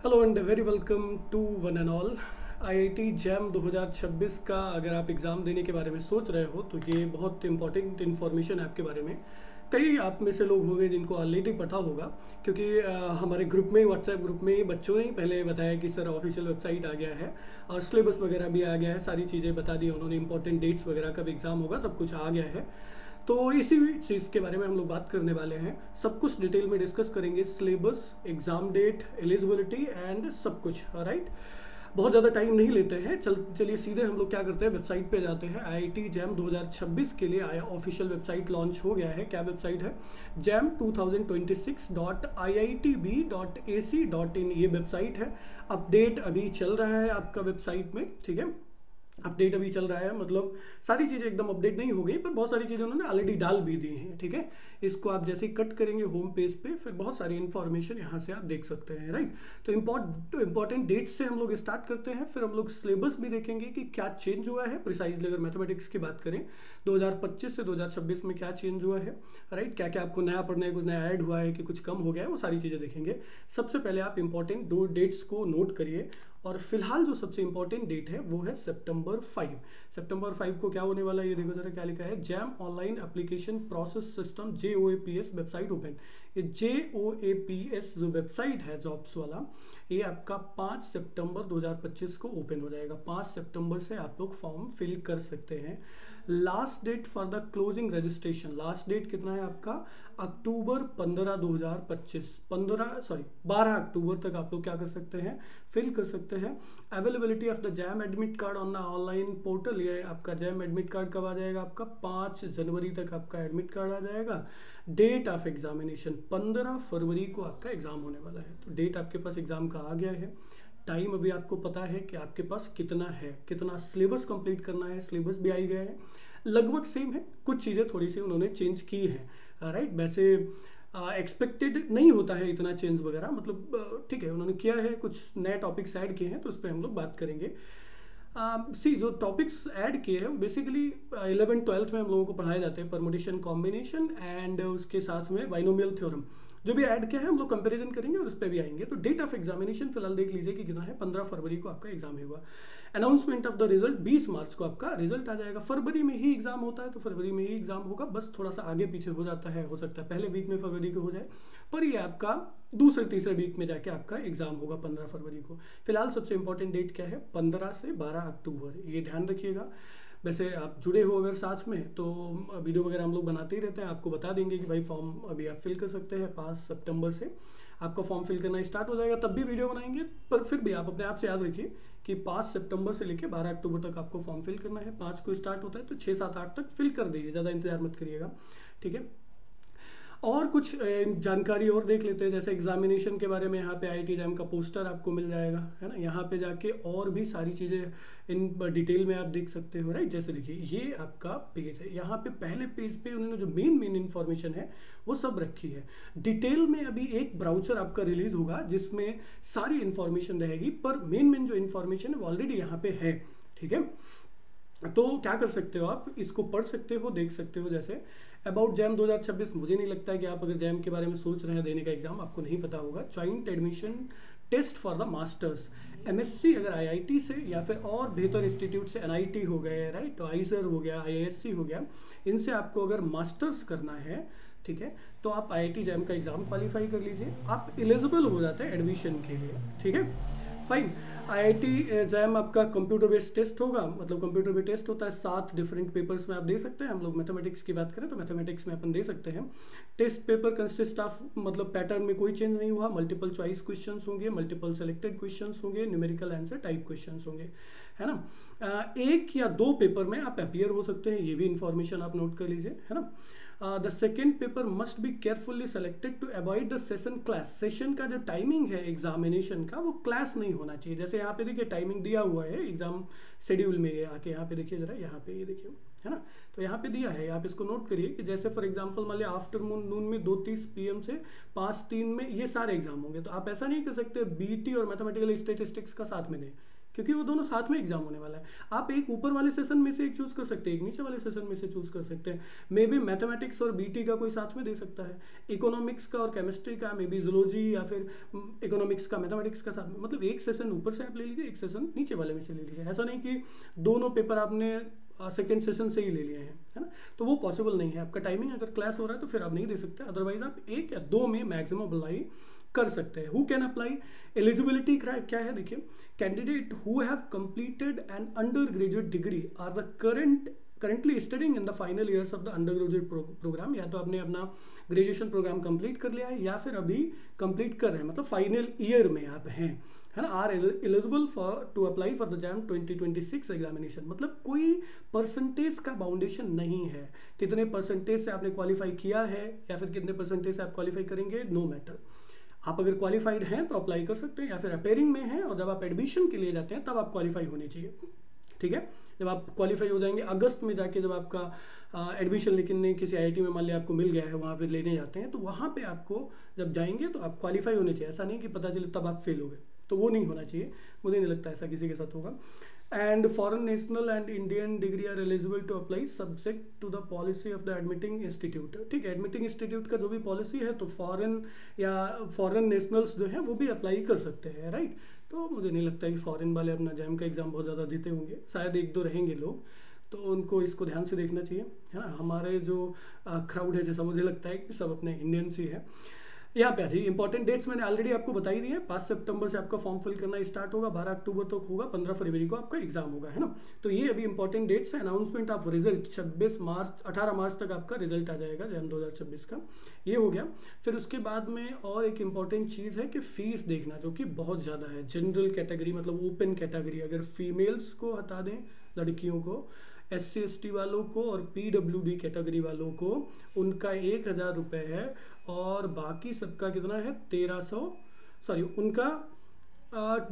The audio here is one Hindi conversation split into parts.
Hello and very welcome to one and all. IIT JAM 2026 का अगर आप एग्ज़ाम देने के बारे में सोच रहे हो तो ये बहुत इंपॉर्टेंट इन्फॉर्मेशन है आपके बारे में। कई आप में से लोग होंगे जिनको ऑलरेडी पता होगा, क्योंकि हमारे ग्रुप में, व्हाट्सएप ग्रुप में बच्चों ने ही पहले बताया कि सर ऑफिशियल वेबसाइट आ गया है और सिलेबस वगैरह भी आ गया है, सारी चीज़ें बता दी उन्होंने, इंपॉर्टेंट डेट्स वगैरह कब एग्ज़ाम होगा सब कुछ आ गया है। तो इसी चीज़ के बारे में हम लोग बात करने वाले हैं, सब कुछ डिटेल में डिस्कस करेंगे, syllabus, exam date, eligibility and सब कुछ। राइट, बहुत ज़्यादा टाइम नहीं लेते हैं, चलिए सीधे हम लोग क्या करते हैं, वेबसाइट पे जाते हैं। आईआईटी जैम 2026 के लिए आया ऑफिशियल वेबसाइट लॉन्च हो गया है। क्या वेबसाइट है? jam2026.iitb.ac.in ये वेबसाइट है। अपडेट अभी चल रहा है आपका वेबसाइट में, ठीक है, अपडेट अभी चल रहा है, मतलब सारी चीज़ें एकदम अपडेट नहीं हो गई पर बहुत सारी चीज़ें उन्होंने ऑलरेडी डाल भी दी हैं, ठीक है। इसको आप जैसे ही कट करेंगे होम पेज पे, फिर बहुत सारी इन्फॉर्मेशन यहाँ से आप देख सकते हैं। राइट, तो इंपॉर्टेंट डेट से हम लोग स्टार्ट करते हैं, फिर हम लोग सिलेबस भी देखेंगे कि क्या चेंज हुआ है प्रिसाइजली। अगर मैथमेटिक्स की बात करें 2025 से 2026 में क्या चेंज हुआ है, राइट, क्या क्या आपको नया पढ़ने, कुछ नया ऐड हुआ है कि कुछ कम हो गया है, वो सारी चीज़ें देखेंगे। सबसे पहले आप इंपॉर्टेंट दो डेट्स को नोट करिए, और फिलहाल जो सबसे इंपॉर्टेंट डेट है वो है सितंबर 5। सितंबर 5 को क्या होने वाला है, ये देखो जरा क्या लिखा है, jam online application process system JOAPS website open. ये JOAPS जो वेबसाइट है जॉब्स वाला, ये आपका 5 सितंबर 2025 को ओपन हो जाएगा। 5 सितंबर से आप लोग फॉर्म फिल कर सकते हैं। Last date for the closing registration, last date कितना है आपका, अक्टूबर 15 2025, 12 अक्टूबर तक आप लोग क्या कर सकते हैं, फिल कर सकते हैं। Availability of the jam admit card on the online portal, ये आपका जैम एडमिट कार्ड कब आ जाएगा आपका, 5 जनवरी तक आपका एडमिट कार्ड आ जाएगा। डेट ऑफ एग्जामिनेशन 15 फरवरी को आपका एग्जाम होने वाला है, तो डेट आपके पास एग्जाम का आ गया है। टाइम अभी आपको पता है कि आपके पास कितना है, कितना सिलेबस कंप्लीट करना है, सिलेबस भी आई गया है, लगभग सेम है, कुछ चीज़ें थोड़ी सी उन्होंने चेंज की है। राइट, वैसे एक्सपेक्टेड नहीं होता है इतना चेंज वगैरह, मतलब ठीक है, उन्होंने किया है, कुछ नए टॉपिक्स ऐड किए हैं, तो उस पर हम लोग बात करेंगे। जो टॉपिक्स ऐड किए हैं बेसिकली 11th 12th में हम लोगों को पढ़ाए जाते हैं, परमुटेशन, कॉम्बिनेशन एंड उसके साथ में बाइनोमियल थ्योरम, जो भी ऐड किया है हम लोग कंपैरिजन करेंगे और उस पर भी आएंगे। तो डेट ऑफ एग्जामिनेशन फिलहाल देख लीजिए कि कितना है, 15 फरवरी को आपका एग्जाम होगा। अनाउंसमेंट ऑफ द रिजल्ट 20 मार्च को आपका रिजल्ट आ जाएगा। फरवरी में ही एग्जाम होता है तो फरवरी में ही एग्जाम होगा, बस थोड़ा सा आगे पीछे हो जाता है, हो सकता है पहले वीक में फरवरी को हो जाए, पर ये आपका दूसरे तीसरे वीक में जाके आपका एग्जाम होगा 15 फरवरी को। फिलहाल सबसे इंपॉर्टेंट डेट क्या है, 15 से 12 अक्टूबर, ये ध्यान रखिएगा। वैसे आप जुड़े हो अगर साथ में तो वीडियो वगैरह हम लोग बनाते ही रहते हैं, आपको बता देंगे कि भाई फॉर्म अभी आप फिल कर सकते हैं। 5 सितंबर से आपका फॉर्म फिल करना स्टार्ट हो जाएगा, तब भी वीडियो बनाएंगे, पर फिर भी आप अपने आप से याद रखिए कि 5 सितंबर से लेकर 12 अक्टूबर तक आपको फॉर्म फिल करना है। 5 को स्टार्ट होता है तो 6 7 8 तक फिल कर दीजिए, ज़्यादा इंतजार मत करिएगा, ठीक है। और कुछ जानकारी और देख लेते हैं, जैसे एग्जामिनेशन के बारे में यहाँ पे आईआईटी जैम का पोस्टर आपको मिल जाएगा, है ना, यहाँ पे जाके और भी सारी चीज़ें इन डिटेल में आप देख सकते हो। राइट, जैसे देखिए ये आपका पेज है, यहाँ पे पहले पेज पे उन्होंने जो मेन इन्फॉर्मेशन है वो सब रखी है। डिटेल में अभी एक ब्राउचर आपका रिलीज होगा जिसमें सारी इन्फॉर्मेशन रहेगी, पर मेन जो इन्फॉर्मेशन है वो ऑलरेडी यहाँ पे है, ठीक है। तो क्या कर सकते हो, आप इसको पढ़ सकते हो, देख सकते हो। जैसे अबाउट जैम 2026, मुझे नहीं लगता है कि आप अगर जैम के बारे में सोच रहे हैं देने का एग्जाम, आपको नहीं पता होगा। Joint admission test for the masters, MSc अगर IIT से या फिर और बेहतर इंस्टीट्यूट से, NIT हो गए, राइट, तो आइजर हो गया, IISc हो गया, इनसे आपको अगर मास्टर्स करना है, ठीक है, तो आप IIT जैम का एग्जाम क्वालिफाई कर लीजिए, आप एलिजिबल हो जाते हैं एडमिशन के लिए, ठीक है। फाइन, आईआईटी जैम आपका कंप्यूटर बेस्ड टेस्ट होगा, मतलब कंप्यूटर बेस्ड टेस्ट होता है, 7 डिफरेंट पेपर्स में आप दे सकते हैं। हम लोग मैथमेटिक्स की बात करें तो मैथमेटिक्स में अपन दे सकते हैं। टेस्ट पेपर कंसिस्ट ऑफ, मतलब पैटर्न में कोई चेंज नहीं हुआ, मल्टीपल चॉइस क्वेश्चंस होंगे, मल्टीपल सेलेक्टेड क्वेश्चंस होंगे, न्यूमेरिकल आंसर टाइप क्वेश्चंस होंगे, है ना। 1 या 2 पेपर में आप अपियर हो सकते हैं, ये भी इंफॉर्मेशन आप नोट कर लीजिए, है ना। The second paper must be carefully selected to avoid the session class, session का जो टाइमिंग है एग्जामिनेशन का वो क्लास नहीं होना चाहिए। जैसे यहाँ पे देखिए टाइमिंग दिया हुआ है एग्जाम शेड्यूल में, ये आके यहाँ पे देखिए जरा, यहाँ पे ये देखिए, है ना, तो यहाँ पे दिया है, आप इसको नोट करिए कि जैसे फॉर एग्जांपल मान लिया आफ्टरनून में 2:30 PM से 5:03 में ये सारे एग्जाम होंगे, तो आप ऐसा नहीं कर सकते BT और मैथमेटिकल स्टेटिस्टिक्स का साथ में दें, क्योंकि वो दोनों साथ में एग्जाम होने वाला है। आप एक ऊपर वाले सेशन में से एक चूज कर सकते हैं, एक नीचे वाले सेशन में से चूज कर सकते हैं। मे बी मैथमेटिक्स और बीटी का कोई साथ में दे सकता है, इकोनॉमिक्स का और केमिस्ट्री का, मे बी जूलॉजी या फिर इकोनॉमिक्स का मैथमेटिक्स का साथ में, मतलब एक सेशन ऊपर से आप ले लीजिए, एक सेशन नीचे वाले में से ले लीजिए। ऐसा नहीं कि दोनों पेपर आपने सेकेंड सेशन से ही ले लिए हैं, है ना, तो वो पॉसिबल नहीं है। आपका टाइमिंग अगर क्लास हो रहा है तो फिर आप नहीं दे सकते, अदरवाइज आप एक या दो में मैक्सिमम अप्लाई कर सकते हैं। Who can apply? एलिजिबिलिटी क्या है देखिए, candidate who have completed an undergraduate degree or the currently studying in the final years of the undergraduate program, या तो आपने अपना ग्रेजुएशन प्रोग्राम कंप्लीट कर लिया है या फिर अभी कंप्लीट कर रहे हैं, मतलब फाइनल ईयर में आप हैं, है ना, are eligible for to apply for the JAM 2026 examination. मतलब कोई परसेंटेज का बाउंडेशन नहीं है, कितने परसेंटेज से आपने क्वालिफाई किया है या फिर कितने परसेंटेज से आप क्वालिफाई करेंगे, नो मैटर। आप अगर क्वालिफाइड हैं तो अप्लाई कर सकते हैं, या फिर अपेयरिंग में हैं और जब आप एडमिशन के लिए जाते हैं तब आप क्वालिफाई होने चाहिए, ठीक है। जब आप क्वालिफाई हो जाएंगे अगस्त में जाके, जब आपका एडमिशन लेकिन किसी आईआईटी में मान लिया आपको मिल गया है, वहाँ पे लेने जाते हैं, तो वहाँ पे आपको जब जाएंगे तो आप क्वालिफाई होने चाहिए। ऐसा नहीं कि पता चले तब आप फेल हो गए, तो वो नहीं होना चाहिए, मुझे नहीं लगता ऐसा किसी के साथ होगा। And foreign national and Indian degree are eligible to apply subject to the policy of the admitting institute. ठीक है, एडमिटिंग इंस्टीट्यूट का जो भी पॉलिसी है, तो फॉरेन या फॉरेन नेशनल्स जो हैं वो भी अप्लाई कर सकते हैं, राइट। तो मुझे नहीं लगता कि फॉरेन वाले अपना जैम का एग्जाम बहुत ज़्यादा देते होंगे, शायद एक दो रहेंगे लोग, तो उनको इसको ध्यान से देखना चाहिए, है ना। हमारे जो क्राउड है, जैसा मुझे लगता है कि सब अपने इंडियंस ही है। यहाँ पे ऐसी इंपॉर्टेंट डेट्स मैंने ऑलरेडी आपको बताई दी है। 5 सितंबर से आपका फॉर्म फिल करना स्टार्ट होगा, 12 अक्टूबर तक होगा, 15 फरवरी को आपका एग्जाम होगा, है ना। तो ये अभी इंपॉर्टेंट डेट्स है। अनाउंसमेंट ऑफ रिजल्ट 18 मार्च तक आपका रिजल्ट आ जाएगा जैम 2026 का, ये हो गया। फिर उसके बाद में और एक इंपॉर्टेंट चीज़ है कि फीस देखना, जो कि बहुत ज़्यादा है। जनरल कैटेगरी मतलब ओपन कैटेगरी, अगर फीमेल्स को हटा दें, लड़कियों को, SC ST वालों को और PWD कैटेगरी वालों को उनका 1000 रुपये है, और बाकी सबका कितना है 1300, सॉरी उनका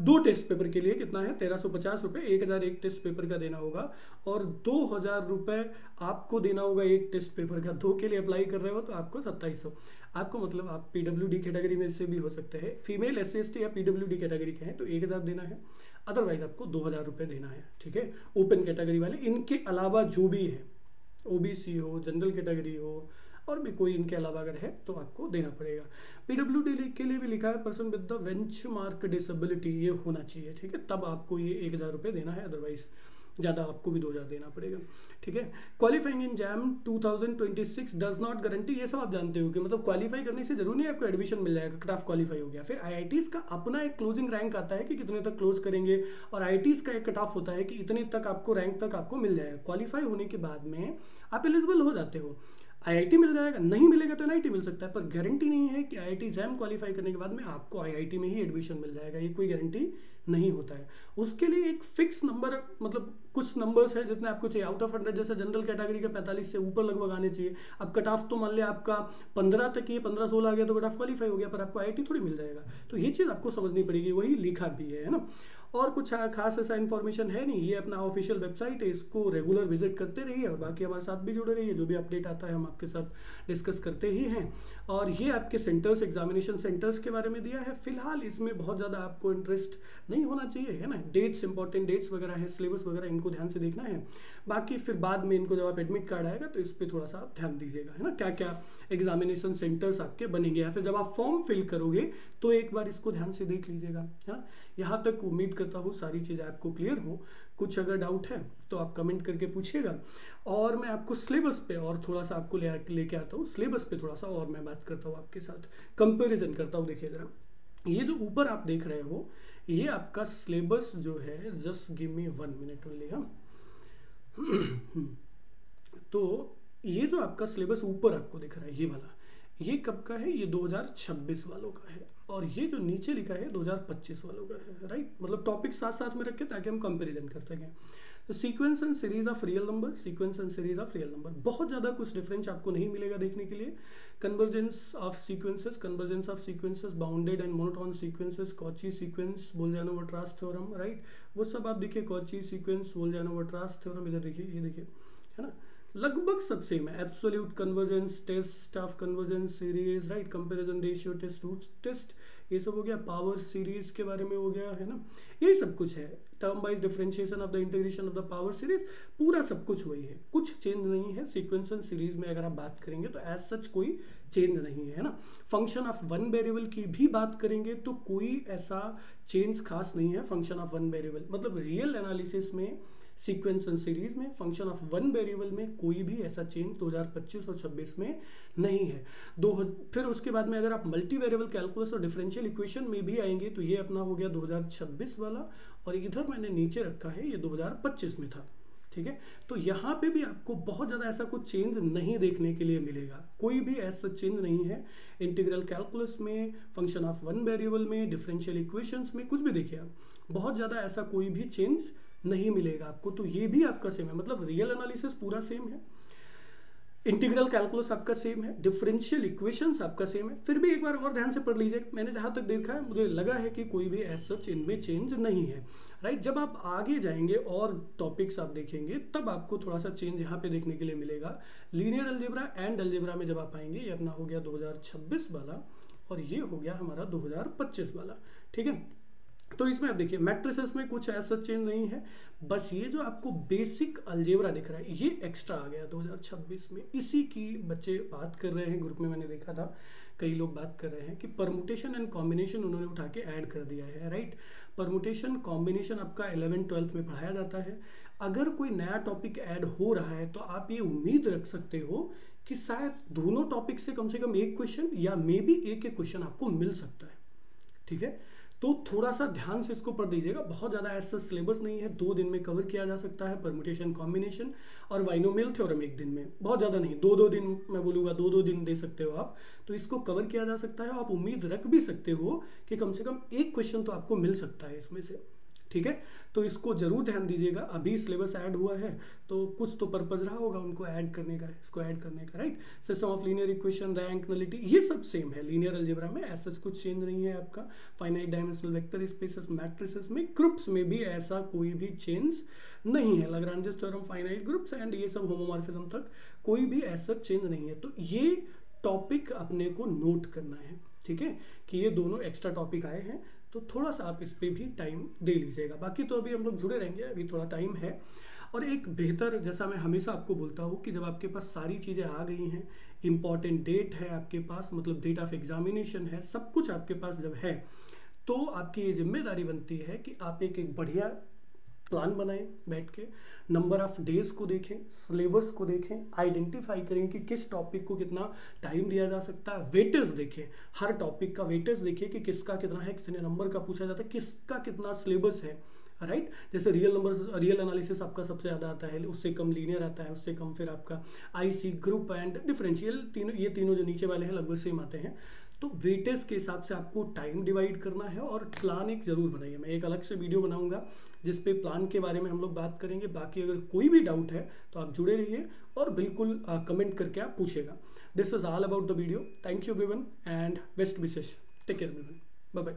2 टेस्ट पेपर के लिए कितना है 1350 रुपये, 1000 एक टेस्ट पेपर का देना होगा, और 2000 रुपये आपको देना होगा एक टेस्ट पेपर का। 2 के लिए अप्लाई कर रहे हो तो आपको 2700, आपको मतलब आप PWD कैटेगरी में से भी हो सकते हैं, फीमेल SC ST या PWD कैटेगरी के हैं तो 1000 देना है, अदरवाइज आपको 2000 रुपये देना है, ठीक है। ओपन कैटेगरी वाले, इनके अलावा जो भी है, OBC हो, जनरल कैटेगरी हो, और भी कोई इनके अलावा अगर है तो आपको देना पड़ेगा। PWD के लिए भी लिखा है person with the benchmark disability, ये होना चाहिए, ठीक है, तब आपको ये 1000 रुपये देना है, अदरवाइज ज़्यादा आपको भी 2000 देना पड़ेगा, ठीक है। Qualifying in jam 2026 does not guarantee, ये सब आप जानते हो कि मतलब क्वालिफाई करने से जरूरी नहीं आपको एडमिशन मिल जाएगा, कट ऑफ क्वालिफाई हो गया। फिर IITs का अपना एक क्लोजिंग रैंक आता है कि कितने तक क्लोज करेंगे, और IITs का एक कट ऑफ होता है कि इतने तक आपको रैंक तक आपको मिल जाएगा। क्वालिफाई होने के बाद में आप एलिजिबल हो जाते हो, IIT मिल जाएगा, नहीं मिलेगा तो NIT मिल सकता है, पर गारंटी नहीं है कि IIT जैम क्वालिफाई करने के बाद में आपको IIT में ही एडमिशन मिल जाएगा, ये कोई गारंटी नहीं होता है। उसके लिए एक फिक्स नंबर, मतलब कुछ नंबर्स है जितने आपको चाहिए, आउट ऑफ 100, जैसे जनरल कैटेगरी का 45 से ऊपर लगभग आने चाहिए। अब कट ऑफ तो मान लिया आपका 15 तक ही, 15-16 आ गया तो कट ऑफ क्वालिफाई हो गया, पर आपको IIT थोड़ी मिल जाएगा, तो ये चीज़ आपको समझनी पड़ेगी, वही लिखा भी है ना। और कुछ खास ऐसा इन्फॉर्मेशन है नहीं, ये अपना ऑफिशियल वेबसाइट है, इसको रेगुलर विजिट करते रहिए और बाकी हमारे साथ भी जुड़े रहिए, जो भी अपडेट आता है हम आपके साथ डिस्कस करते ही हैं। और ये आपके सेंटर्स, एग्जामिनेशन सेंटर्स के बारे में दिया है। फिलहाल इसमें बहुत ज़्यादा आपको इंटरेस्ट नहीं होना चाहिए, है ना। डेट्स, इंपॉर्टेंट डेट्स वगैरह है, सिलेबस वगैरह, इनको ध्यान से देखना है। बाकी फिर बाद में इनको जब आप एडमिट कार्ड आएगा तो इस पर थोड़ा सा आप ध्यान दीजिएगा, है ना, क्या क्या एग्जामिनेशन सेंटर्स आपके बनेंगे, या फिर जब आप फॉर्म फिल करोगे तो एक बार इसको ध्यान से देख लीजिएगा, है ना। यहाँ तक उम्मीद करता हूँ सारी चीज़ें आपको क्लियर हो। कुछ अगर डाउट है तो आप कमेंट करके पूछिएगा, और मैं आपको सिलेबस पे और थोड़ा सा आपको लेके आता हूँ, सिलेबस पे थोड़ा सा और मैं बात करता हूँ आपके साथ, कंपैरिजन करता हूँ। देखिए जरा, ये जो ऊपर आप देख रहे हो ये आपका सिलेबस जो है, just give me 1 minute only, हाँ। तो ये जो आपका सिलेबस ऊपर आपको दिख रहा है, ये वाला, ये कब का है, ये 2026 वालों का है, और ये जो नीचे लिखा है 2025 वालों का है, राइट। मतलब टॉपिक साथ साथ में रखें ताकि हम कंपैरिजन कर सकें। तो sequence and series of real number, sequence and series of real number, बहुत ज़्यादा कुछ डिफरेंस आपको नहीं मिलेगा देखने के लिए। Convergence of sequences, bounded and monotone sequences, Cauchy sequence, Bolzano Weierstrass theorem, right. वो सब आप देखिए, कॉची सीक्वेंस, बोल्जानो-वर्ट्रास थ्योरम, इधर देखिए, ये देखिए, है ना, लगभग सब सेम है। Absolute convergence test of convergence series, right, comparison ratio test, root test, ये सब हो गया। पावर सीरीज के बारे में हो गया है ना, यही सब कुछ है। Term wise differentiation of the integration of the power series, पूरा सब कुछ वही है, कुछ चेंज नहीं है। सीक्वेंशियल सीरीज में अगर आप बात करेंगे तो एज सच कोई चेंज नहीं है ना। फंक्शन ऑफ वन वेरिएबल की भी बात करेंगे तो कोई ऐसा चेंज खास नहीं है। फंक्शन ऑफ वन वेरिएबल मतलब रियल एनालिसिस में, सीक्वेंस एंड सीरीज में, फंक्शन ऑफ वन वेरिएबल में कोई भी ऐसा चेंज 2025 और 26 में नहीं है। फिर उसके बाद में अगर आप मल्टी वेरिएबल कैलकुलस और डिफरेंशियल इक्वेशन में भी आएंगे तो ये अपना हो गया 2026 वाला, और इधर मैंने नीचे रखा है ये 2025 में था, ठीक है। तो यहाँ पे भी आपको बहुत ज़्यादा ऐसा कुछ चेंज नहीं देखने के लिए मिलेगा, कोई भी ऐसा चेंज नहीं है। इंटीग्रल कैलकुलस में, फंक्शन ऑफ वन वेरिएबल में, डिफरेंशियल इक्वेशंस में, कुछ भी देखिए आप, बहुत ज़्यादा ऐसा कोई भी चेंज नहीं मिलेगा आपको। तो ये भी आपका सेम है, मतलब रियल एनालिसिस पूरा सेम है, इंटीग्रल कैलकुलस आपका सेम है, डिफरेंशियल इक्वेशंस आपका सेम है। फिर भी एक बार और ध्यान से पढ़ लीजिए, मैंने जहां तक देखा है मुझे लगा है कि कोई भी एज सच इनमें चेंज नहीं है, राइट। जब आप आगे जाएंगे और टॉपिक्स आप देखेंगे तब आपको थोड़ा सा चेंज यहाँ पे देखने के लिए मिलेगा। लीनियर अलजेब्रा एंड अलजेब्रा में जब आप आएंगे, ये अपना हो गया 2026 वाला और ये हो गया हमारा 2025 वाला, ठीक है। तो इसमें आप देखिए मैट्रिसेस में कुछ ऐसा चेंज नहीं है, बस ये जो आपको बेसिक अलजेब्रा दिख रहा है ये एक्स्ट्रा आ गया 2026 में। इसी की बच्चे बात कर रहे हैं, ग्रुप में मैंने देखा था कई लोग बात कर रहे हैं कि परमुटेशन एंड कॉम्बिनेशन उन्होंने उठा के ऐड कर दिया है, राइट। परमुटेशन कॉम्बिनेशन आपका 11th-12th में पढ़ाया जाता है। अगर कोई नया टॉपिक ऐड हो रहा है तो आप ये उम्मीद रख सकते हो कि शायद दोनों टॉपिक से कम एक क्वेश्चन या मे बी एक क्वेश्चन आपको मिल सकता है, ठीक है। तो थोड़ा सा ध्यान से इसको पढ़ दीजिएगा, बहुत ज़्यादा ऐसा सिलेबस नहीं है, 2 दिन में कवर किया जा सकता है। परमुटेशन कॉम्बिनेशन और बाइनोमियल थ्योरम 1 दिन में, बहुत ज़्यादा नहीं, 2-2 दिन मैं बोलूँगा, 2-2 दिन दे सकते हो आप, तो इसको कवर किया जा सकता है। आप उम्मीद रख भी सकते हो कि कम से कम एक क्वेश्चन तो आपको मिल सकता है इसमें से, ठीक है। तो इसको जरूर ध्यान दीजिएगा, अभी सिलेबस ऐड हुआ है तो कुछ तो पर्पज रहा होगा उनको ऐड करने का, इसको ऐड करने का, right. System of linear equation, rank, nullity, ये सब सेम है लीनियर अलजेब्रा में, ऐसा कुछ चेंज नहीं है आपका। Finite dimensional vector spaces, matrices में, ग्रुप्स में भी ऐसा कोई भी चेंज नहीं है। लाग्रांजेस थ्योरम, फाइनाइट ग्रुप्स एंड ये सब होमोमॉर्फिज्म तक कोई भी ऐसा चेंज नहीं है। तो ये टॉपिक अपने को नोट करना है, ठीक है, कि ये दोनों एक्स्ट्रा टॉपिक आए हैं, तो थोड़ा सा आप इस पर भी टाइम दे लीजिएगा। बाकी तो अभी हम लोग जुड़े रहेंगे, अभी थोड़ा टाइम है। और एक बेहतर, जैसा मैं हमेशा आपको बोलता हूँ कि जब आपके पास सारी चीज़ें आ गई हैं, इंपॉर्टेंट डेट है आपके पास, मतलब डेट ऑफ एग्जामिनेशन है, सब कुछ आपके पास जब है, तो आपकी ये जिम्मेदारी बनती है कि आप एक बढ़िया प्लान बनाएं बैठ के, नंबर ऑफ डेज को देखें, सिलेबस को देखें, आइडेंटिफाई करें कि किस टॉपिक को कितना टाइम दिया जा सकता है, वेटेज देखें, हर टॉपिक का वेटेज देखिए कि किसका कितना है, कितने नंबर का पूछा जाता है, किसका कितना सिलेबस है, राइट। जैसे रियल नंबर, रियल एनालिसिस आपका सबसे ज़्यादा आता है, उससे कम लीनियर आता है, उससे कम फिर आपका आईसी, ग्रुप एंड डिफरेंशियल, तीनों, ये तीनों जो नीचे वाले हैं लगभग सेम आते हैं। तो वेटेज के हिसाब से आपको टाइम डिवाइड करना है और प्लान एक जरूर बनाइए। मैं एक अलग से वीडियो बनाऊंगा जिस पे प्लान के बारे में हम लोग बात करेंगे। बाकी अगर कोई भी डाउट है तो आप जुड़े रहिए और बिल्कुल कमेंट करके आप पूछेगा। This is all about the video. Thank you everyone and best wishes. Take care everyone, bye bye.